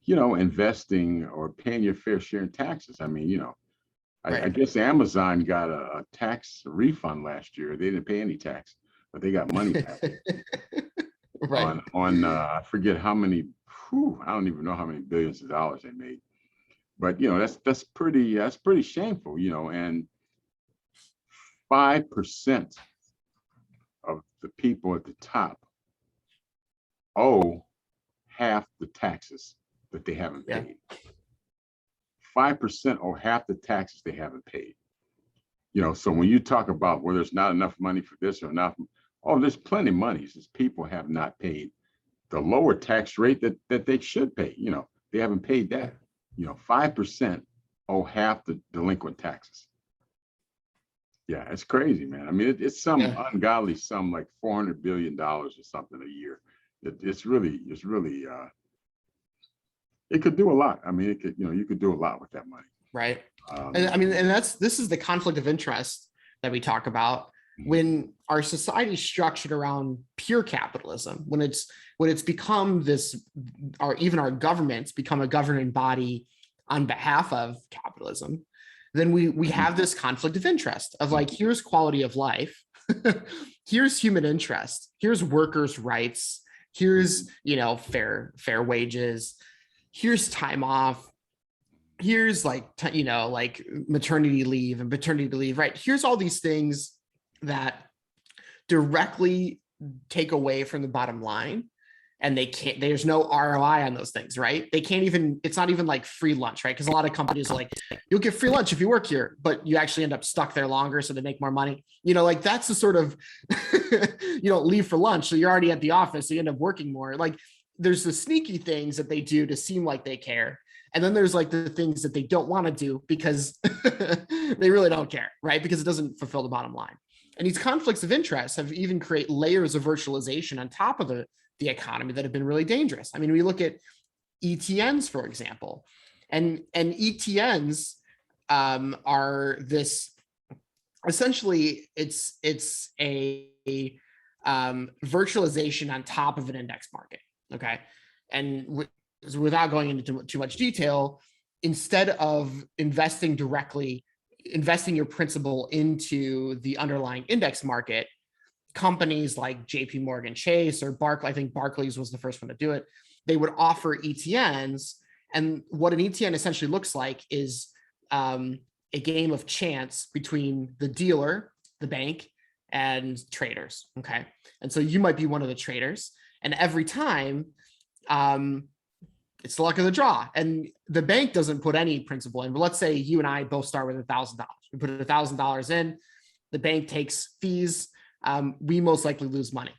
investing or paying your fair share in taxes. I mean, I Right. guess Amazon got a tax refund last year. They didn't pay any tax, but they got money back Right. on I forget how many. I don't even know how many billions of dollars they made. But that's pretty shameful. And 5% of the people at the top owe half the taxes that they haven't Yeah. paid. 5% owe half the taxes they haven't paid. So when you talk about where there's not enough money for this or not, there's plenty of money. Since people have not paid the lower tax rate that they should pay. They haven't paid that. 5% owe half the delinquent taxes. Yeah, it's crazy, man. I mean, it's some ungodly sum, like $400 billion or something a year. It's really, it could do a lot. I mean, you could do a lot with that money. Right. And I mean, and this is the conflict of interest that we talk about when our society is structured around pure capitalism, when it's become this, even our governments become a governing body on behalf of capitalism, then we have this conflict of interest of like, here's quality of life, here's human interest, here's workers' rights, here's fair wages, here's time off, here's like maternity leave and paternity leave, right? Here's all these things that directly take away from the bottom line, and there's no ROI on those things, right? They can't even, it's not even like free lunch, right? Because a lot of companies are like, you'll get free lunch if you work here, but you actually end up stuck there longer so they make more money. Like that's the sort of, you don't leave for lunch, so you're already at the office, so you end up working more. Like there's the sneaky things that they do to seem like they care. And then there's like the things that they don't want to do because they really don't care, right? Because it doesn't fulfill the bottom line. And these conflicts of interest have even create layers of virtualization on top of the economy that have been really dangerous. I mean, we look at ETNs, for example, and ETNs are this, essentially it's a virtualization on top of an index market, okay? And without going into too much detail, instead of investing your principal into the underlying index market, companies like JP Morgan Chase or Barclays, I think Barclays was the first one to do it, they would offer ETNs. And what an ETN essentially looks like is a game of chance between the dealer, the bank, and traders, okay? And so you might be one of the traders, and every time, it's the luck of the draw. And the bank doesn't put any principal in, but let's say you and I both start with $1,000. We put $1,000 in, the bank takes fees, we most likely lose money.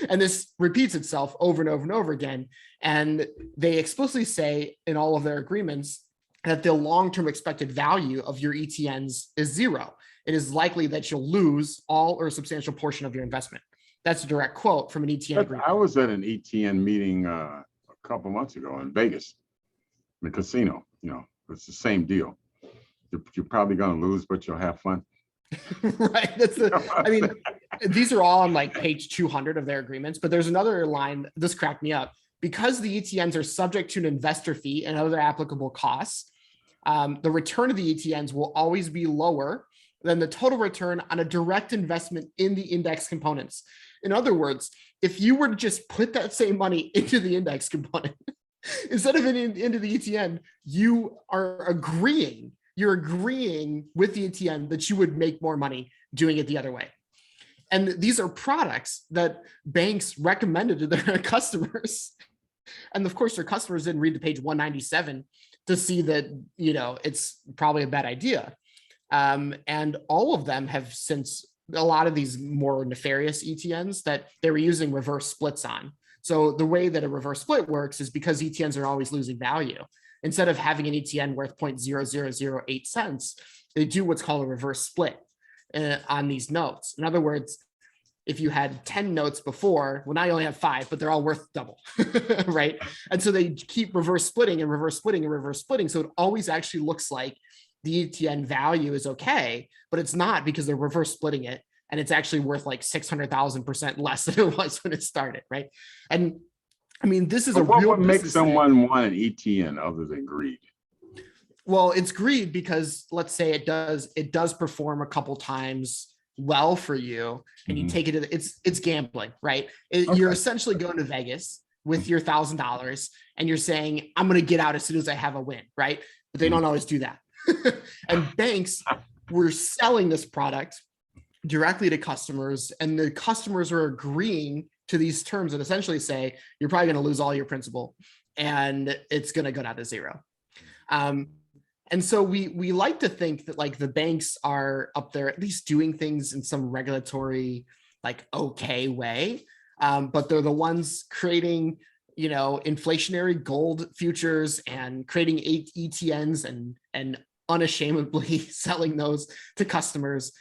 And this repeats itself over and over and over again. And they explicitly say in all of their agreements that the long-term expected value of your ETNs is zero. It is likely that you'll lose all or a substantial portion of your investment. That's a direct quote from an ETN agreement. I was at an ETN meeting a couple months ago in Vegas, in the casino. It's the same deal. You're probably going to lose, but you'll have fun. Right. I mean, these are all on like page 200 of their agreements, but there's another line, this cracked me up. Because the ETNs are subject to an investor fee and other applicable costs, the return of the ETNs will always be lower than the total return on a direct investment in the index components. In other words, if you were to just put that same money into the index component, instead of into the ETN, you're agreeing with the ETN that you would make more money doing it the other way. And these are products that banks recommended to their customers. And of course, their customers didn't read the page 197 to see that, it's probably a bad idea. And all of them have since, a lot of these more nefarious ETNs that they were using reverse splits on. So the way that a reverse split works is because ETNs are always losing value. instead of having an ETN worth 0.0008 cents, they do what's called a reverse split on these notes. In other words, if you had 10 notes before, well, now you only have 5, but they're all worth double, right? And so they keep reverse splitting and reverse splitting and reverse splitting. So it always actually looks like the ETN value is okay, but it's not, because they're reverse splitting it. And it's actually worth like 600,000% less than it was when it started, right? And I mean, this is what real would make business someone want an ETN other than greed? Well, it's greed because let's say it does perform a couple times well for you, and you take it to it's gambling, right? You're essentially going to Vegas with your $1,000 and you're saying, I'm going to get out as soon as I have a win, right? But they don't always do that. And banks were selling this product directly to customers, and the customers were agreeing to these terms that essentially say you're probably going to lose all your principal and it's going to go down to zero. And so we like to think that like the banks are up there at least doing things in some regulatory like okay way, but they're the ones creating, you know, inflationary gold futures and creating ETNs and unashamedly selling those to customers.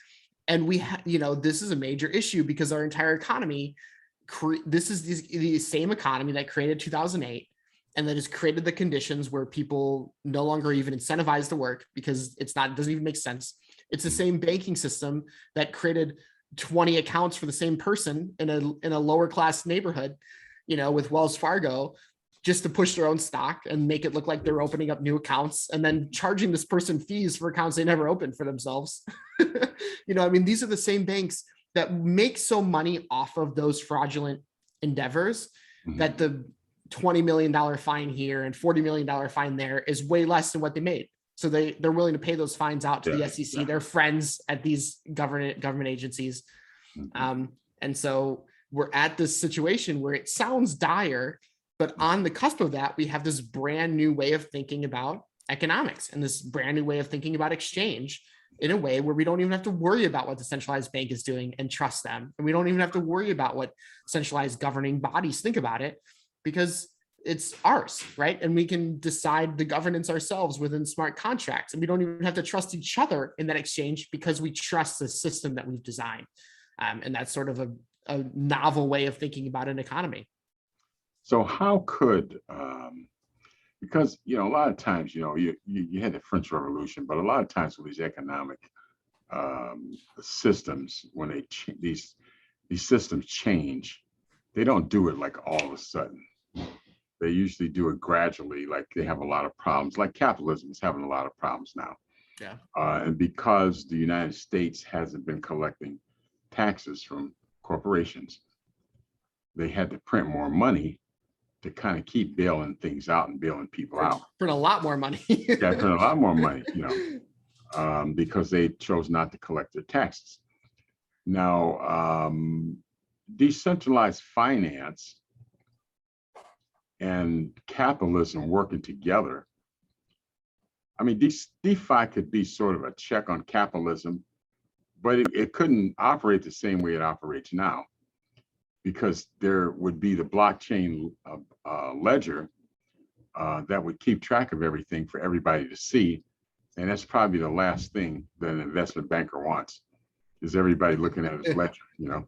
And you know, this is a major issue because our entire economy, this is the same economy that created 2008. And that has created the conditions where people no longer even incentivize to work because it doesn't even make sense. It's the same banking system that created 20 accounts for the same person in a lower class neighborhood, you know, with Wells Fargo, just to push their own stock and make it look like they're opening up new accounts and then charging this person fees for accounts they never opened for themselves. You know, I mean, these are the same banks that make so money off of those fraudulent endeavors that the $20 million fine here and $40 million fine there is way less than what they made. So they're willing to pay those fines out to the SEC. They're friends at these government agencies. And so we're at this situation where it sounds dire, but on the cusp of that, we have this brand new way of thinking about economics and this brand new way of thinking about exchange in a way where we don't even have to worry about what the centralized bank is doing and trust them. And we don't even have to worry about what centralized governing bodies think about it, because it's ours, right? And we can decide the governance ourselves within smart contracts. And we don't even have to trust each other in that exchange because we trust the system that we've designed. And that's sort of a novel way of thinking about an economy. So how could, because, you know, a lot of times, you know, you had the French Revolution, but a lot of times with these economic systems, when these systems change, they don't do it like all of a sudden. They usually do it gradually, like they have a lot of problems, like capitalism is having a lot of problems now. Yeah. And because the United States hasn't been collecting taxes from corporations, they had to print more money to kind of keep bailing things out and bailing people out. Print a lot more money. Yeah, print a lot more money, you know, because they chose not to collect their taxes. Now, decentralized finance and capitalism working together. I mean, DeFi could be sort of a check on capitalism, but it couldn't operate the same way it operates now, because there would be the blockchain ledger that would keep track of everything for everybody to see. And that's probably the last thing that an investment banker wants, is everybody looking at his ledger, you know?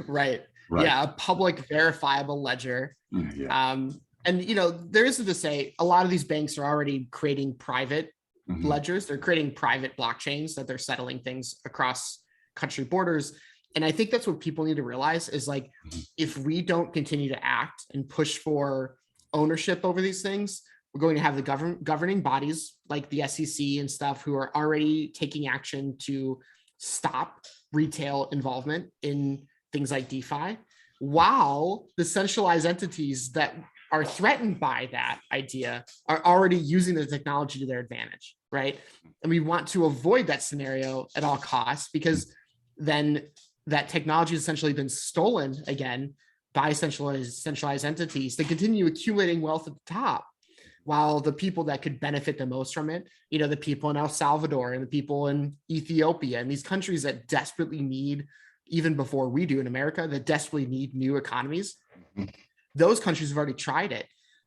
Right. Yeah, a public verifiable ledger. Yeah. And, you know, there isn't to say a lot of these banks are already creating private ledgers. They're creating private blockchains that they're settling things across country borders. And I think that's what people need to realize is like, if we don't continue to act and push for ownership over these things, we're going to have the governing bodies like the SEC and stuff who are already taking action to stop retail involvement in things like DeFi, while the centralized entities that are threatened by that idea are already using the technology to their advantage, right? And we want to avoid that scenario at all costs, because then that technology has essentially been stolen again by centralized entities to continue accumulating wealth at the top, while the people that could benefit the most from it, you know, the people in El Salvador and the people in Ethiopia and these countries that desperately need, even before we do in America, that desperately need new economies. Those countries have already tried it.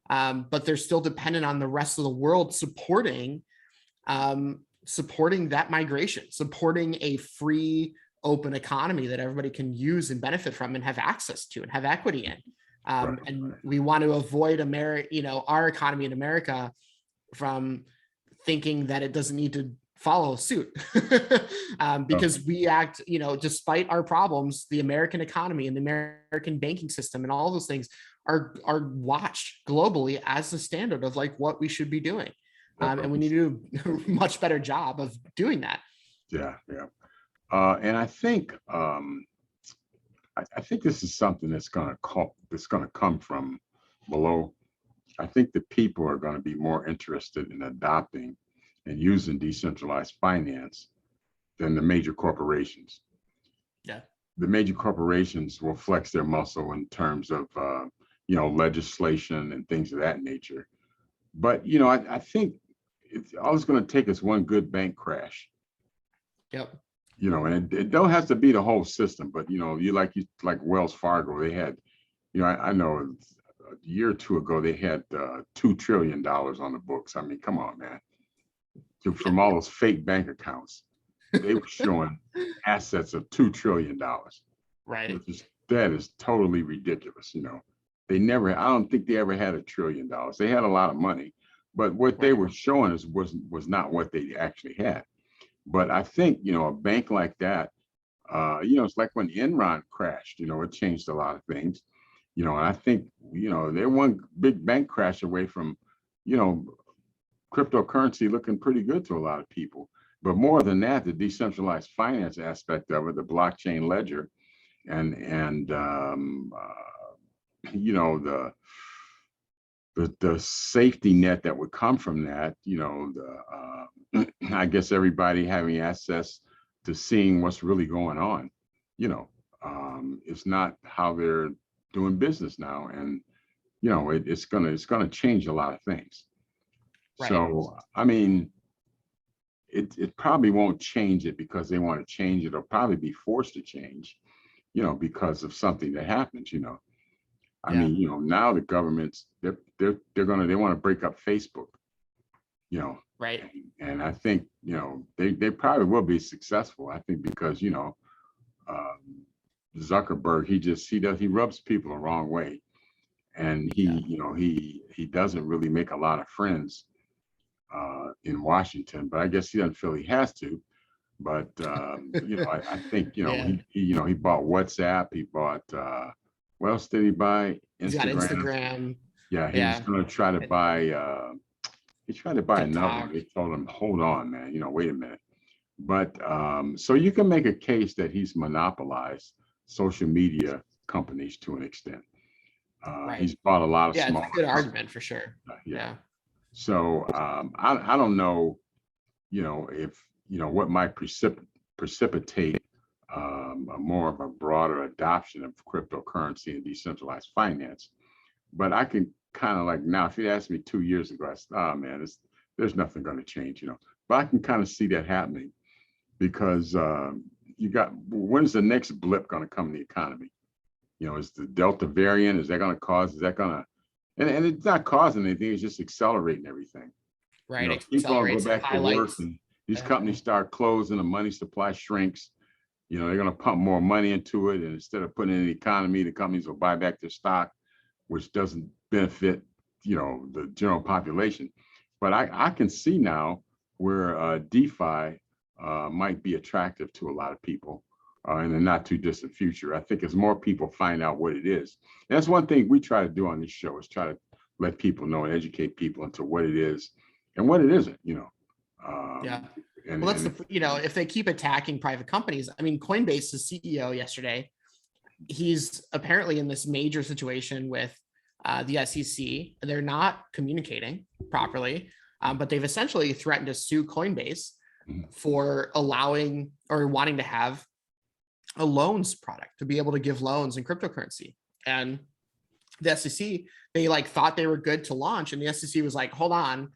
but they're still dependent on the rest of the world supporting that migration, supporting a free, open economy that everybody can use and benefit from and have access to and have equity in. And we want to avoid our economy in America from thinking that it doesn't need to follow suit because we act, despite our problems, the American economy and the American banking system and all those things are watched globally as the standard of like what we should be doing. And we need to do a much better job of doing that. Yeah. And I think I think this is something that's going to come from below. I think the people are going to be more interested in adopting and using decentralized finance than the major corporations. Yeah. The major corporations will flex their muscle in terms of legislation and things of that nature. But I think all it's going to take is one good bank crash. Yep. And it don't have to be the whole system, but you like Wells Fargo, they had, I know a year or two ago they had $2 trillion on the books. I mean, come on, man. From all those fake bank accounts, they were showing assets of $2 trillion. Right. That is totally ridiculous. I don't think they ever had $1 trillion. They had a lot of money, but what they were showing us was not what they actually had. But I think, a bank like that, it's like when Enron crashed, it changed a lot of things, and I think, they're one big bank crash away from, cryptocurrency looking pretty good to a lot of people. But more than that, the decentralized finance aspect of it, the blockchain ledger, and the safety net that would come from that, I guess everybody having access to seeing what's really going on, it's not how they're doing business now, and it's gonna change a lot of things. Right. So I mean, it probably won't change it because they want to change it. It'll probably be forced to change, because of something that happens. I mean, now the governments they want to break up Facebook. Right. And I think they probably will be successful. I think because Zuckerberg he rubs people the wrong way, and he doesn't really make a lot of friends in Washington. But I guess he doesn't feel he has to. But I think he bought WhatsApp. He bought what else did he buy? Instagram. He's got Instagram. Yeah, he's going to try to buy. He tried to buy another one. They told him, "Hold on, man. Wait a minute." But so you can make a case that he's monopolized social media companies to an extent. Right. He's bought a lot of small. Yeah, it's a good argument for sure. Yeah. So I don't know, if what might precipitate more of a broader adoption of cryptocurrency and decentralized finance, but I can kind of now, if you asked me 2 years ago, I said, "Oh man, there's nothing going to change," But I can kind of see that happening because when's the next blip going to come in the economy? Is the Delta variant? Is that going to? And it's not causing anything. It's just accelerating everything. Right. People don't go back to work, and these companies start closing. The money supply shrinks. They're going to pump more money into it, and instead of putting it in the economy, the companies will buy back their stock, which doesn't benefit, the general population. But I can see now where DeFi might be attractive to a lot of people in the not too distant future. I think as more people find out what it is, and that's one thing we try to do on this show, is try to let people know and educate people into what it is and what it isn't. Yeah. Well, that's if they keep attacking private companies. I mean, Coinbase's CEO yesterday, he's apparently in this major situation with the SEC. They're not communicating properly, but they've essentially threatened to sue Coinbase for allowing or wanting to have a loans product to be able to give loans in cryptocurrency. And the SEC, they thought they were good to launch, and the SEC was like, "Hold on,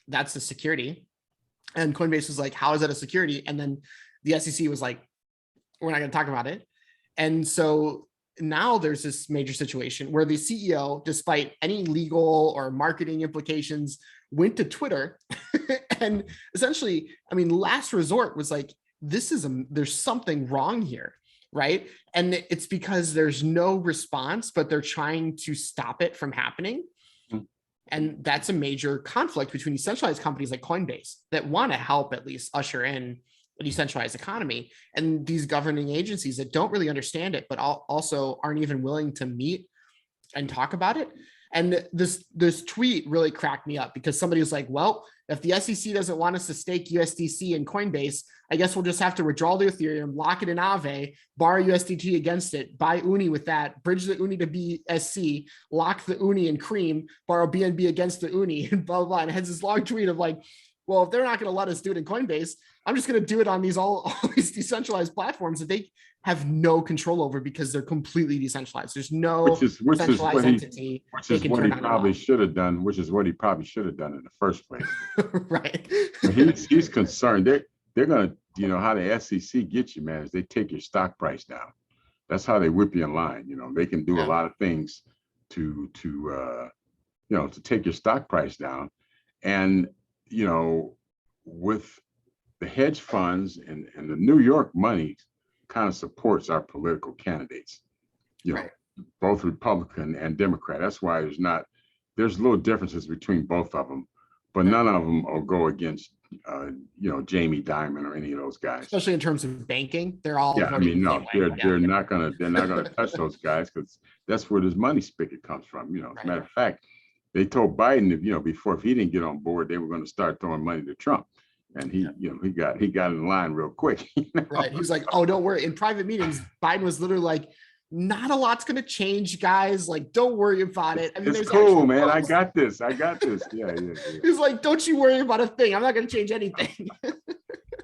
that's a security." And Coinbase was like, "How is that a security?" And then the SEC was like, "We're not going to talk about it." And so now there's this major situation where the CEO, despite any legal or marketing implications, went to Twitter and essentially, I mean, last resort was like, there's something wrong here, right? And it's because there's no response, but they're trying to stop it from happening. And that's a major conflict between decentralized companies like Coinbase that want to help at least usher in a decentralized economy, and these governing agencies that don't really understand it, but also aren't even willing to meet and talk about it. And this tweet really cracked me up because somebody was like, well, if the SEC doesn't want us to stake USDC in Coinbase, I guess we'll just have to withdraw the Ethereum, lock it in Aave, borrow USDT against it, buy UNI with that, bridge the UNI to BSC, lock the UNI in Cream, borrow BNB against the UNI, and blah, blah, blah. And it has this long tweet of like, well, if they're not going to let us do it in Coinbase, I'm just going to do it on all these decentralized platforms that they have no control over because they're completely decentralized. There's no centralized entity. Which is what he probably should have done. Which is what he probably should have done in the first place. Right. He's concerned. They're going to, you know, how the SEC gets you, man, is they take your stock price down. That's how they whip you in line. You know, they can do a lot of things to take your stock price down. And, you know, with the hedge funds and the New York money kind of supports our political candidates, you know, both Republican and Democrat. That's why there's little differences between both of them, but none of them will go against, you know, Jamie Dimon or any of those guys. Especially in terms of banking, they're all. Yeah, I mean, no, they're not gonna touch those guys because that's where this money spigot comes from. You know, as a matter of fact, they told Biden if if he didn't get on board, they were going to start throwing money to Trump. And he got in line real quick. You know? Right. He was like, oh, don't worry. In private meetings, Biden was literally like, not a lot's going to change, guys. Like, don't worry about it. I mean, it's cool, man. I got this. Yeah. He's like, don't you worry about a thing. I'm not going to change anything.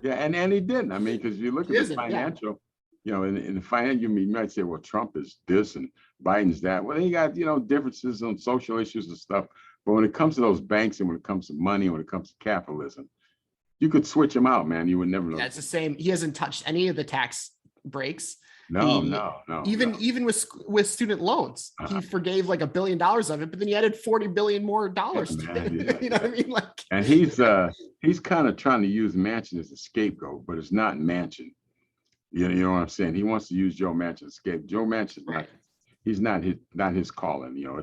Yeah. And he didn't. I mean, because you look at the financial, you know, in the finance, you might say, well, Trump is this and Biden's that. Well, they got, you know, differences on social issues and stuff. But when it comes to those banks and when it comes to money, when it comes to capitalism, you could switch him out, man. You would never know. Yeah, it's the same. He hasn't touched any of the tax breaks. No. Even with student loans, he forgave like $1 billion of it, but then he added $40 billion more dollars. You know what I mean? Like, and he's kind of trying to use Manchin as a scapegoat, but it's not Manchin. You know what I'm saying? He wants to use Joe Manchin as scapegoat. Joe Manchin, he's not his calling. You know,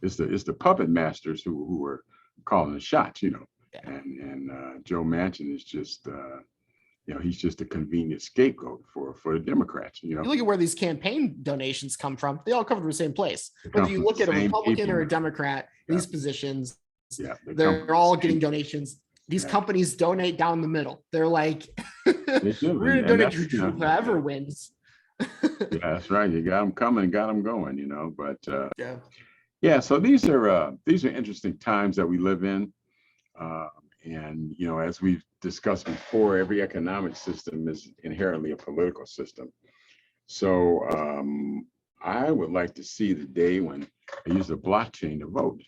it's the puppet masters who are calling the shots. You know. Yeah. And Joe Manchin is just, you know, he's just a convenient scapegoat for the Democrats. You know, you look at where these campaign donations come from; they all come from the same place. Whether you look at a Republican or a Democrat, these positions, they're all getting donations. These companies donate down the middle. They're like, we're going to donate to whoever wins. Yeah, that's right. You got them coming, got them going. You know, but yeah. So these are interesting times that we live in. And, you know, as we've discussed before, every economic system is inherently a political system. So I would like to see the day when they use a blockchain to vote.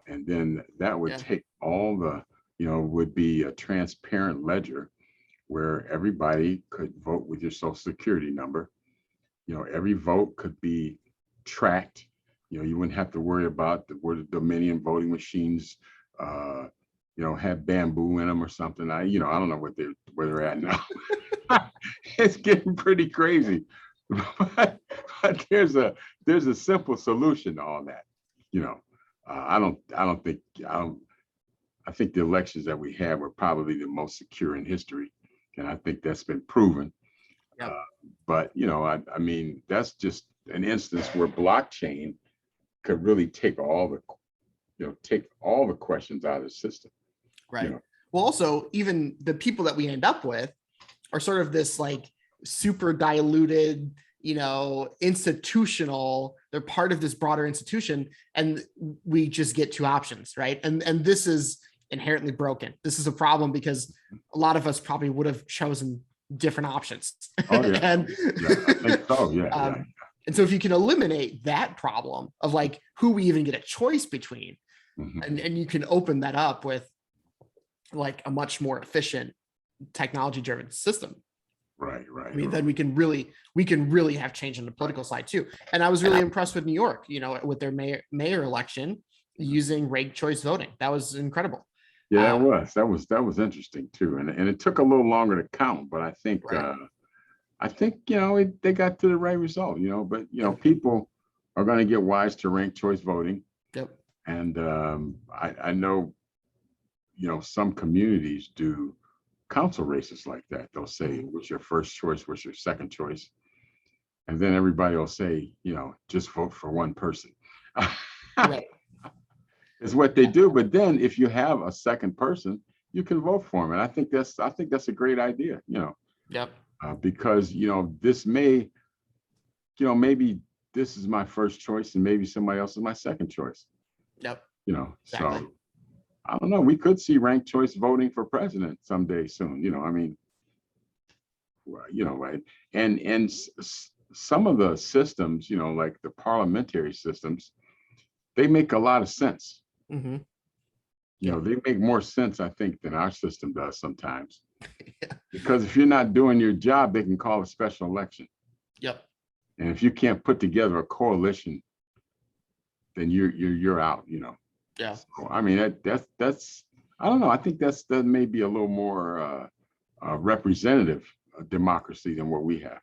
And then that would take all the, you know, would be a transparent ledger where everybody could vote with your social security number. You know, every vote could be tracked. You know, you wouldn't have to worry about where the Dominion voting machines you know, have bamboo in them or something. I don't know where they're at now. It's getting pretty crazy, but there's a simple solution to all that. You know, I think the elections that we have were probably the most secure in history, and I think that's been proven. Yep. But you know, I mean, that's just an instance where blockchain could really take all the questions out of the system. Right. You know? Well, also, even the people that we end up with are sort of this like super diluted, you know, institutional, they're part of this broader institution, and we just get two options, right? And this is inherently broken. This is a problem because a lot of us probably would have chosen different options. Oh, yeah. I think so. Yeah. And so if you can eliminate that problem of like who we even get a choice between, and you can open that up with like a much more efficient technology driven system. Right. I mean, then we can really have change on the political side too. And I was really impressed with New York, with their mayor election using ranked choice voting. That was incredible. Yeah, that was interesting too, and it took a little longer to count, but Right. I think they got to the right result, but Yep. people are going to get wise to ranked choice voting, Yep. and I know some communities do council races like that. They'll say, what's your first choice, what's your second choice, and then everybody will say, just vote for one person. Right. Is what they do. But then if you have a second person, you can vote for them. And I think that's a great idea, Yep. because, this may, maybe this is my first choice and maybe somebody else is my second choice, Yep. So Exactly. I don't know. We could see ranked choice voting for president someday soon, I mean, right. And some of the systems, like the parliamentary systems, they make a lot of sense. Mm-hmm. They make more sense, I think, than our system does sometimes. Yeah. Because if you're not doing your job, they can call a special election. Yep. And if you can't put together a coalition, then you're out, Yeah. So, I mean, that's I don't know. I think that may be a little more representative democracy than what we have.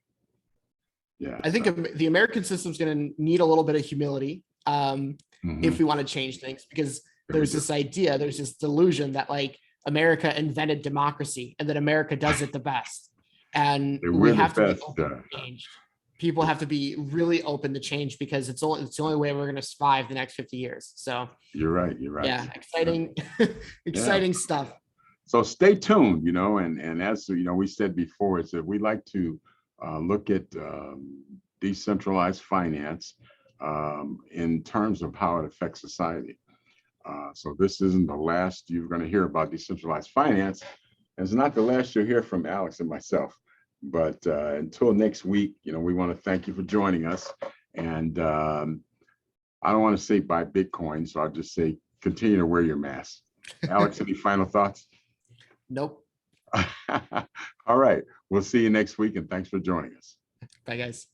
Yeah. I think the American system is going to need a little bit of humility if we want to change things, because there's this idea, there's this delusion that like America invented democracy and that America does it the best. And we have to be open to change. People have to be really open to change because it's the only way we're going to survive the next 50 years. So you're right. Yeah, exciting, exciting stuff. So stay tuned, and as we said before, is that we like to look at decentralized finance in terms of how it affects society. So this isn't the last you're going to hear about decentralized finance. It's not the last you'll hear from Alex and myself. But until next week, we want to thank you for joining us. And I don't want to say buy Bitcoin, so I'll just say continue to wear your mask. Alex, any final thoughts? Nope. All right. We'll see you next week, and thanks for joining us. Bye, guys.